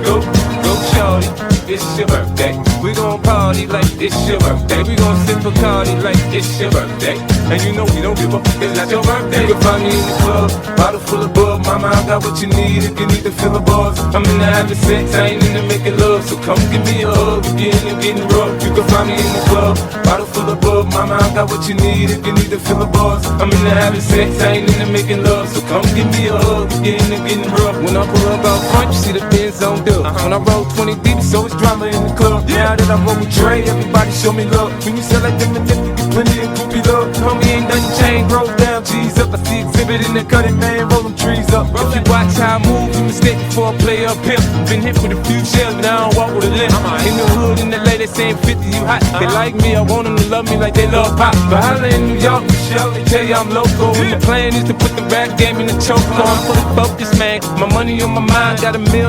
Go shorty, it's your birthday. We gon' party like it's your birthday. We gon' sip a party like it's your birthday. And you know we don't give up, it's not your birthday. You can find me in the club, bottle full of bub. Mama, I got what you need if you need to fill the bars. I'm into having sex, I ain't into making love. So come give me a hug, again and getting rough. You can find me in the club, bottle full of bub. Mama, I got what you need if you need to fill the bars. I'm into having sex, I ain't into making love. So come give me a hug, again and getting rough. When I pull up out front, you see the Benz on dub. When I roll 20 deep, so it's drama in the club. Now that I roll with Dre, everybody show me love. When you sell like them and you get plenty of groupie love. Homie ain't nothing changed, roll down, G's up. I see exhibit in the cutting, man, roll them trees up. If you watch how I move, you mistake before I play up pimp. Been hit with a few shells, now I don't walk with a limp. In the hood, in the LA, they saying 50, you hot. They like me, I want them to love me like they love pop. But holla in New York, Michelle, they tell you I'm local. And the plan is to put the rap game in the choke. I'm fully focused, man. My money on my mind, got a million.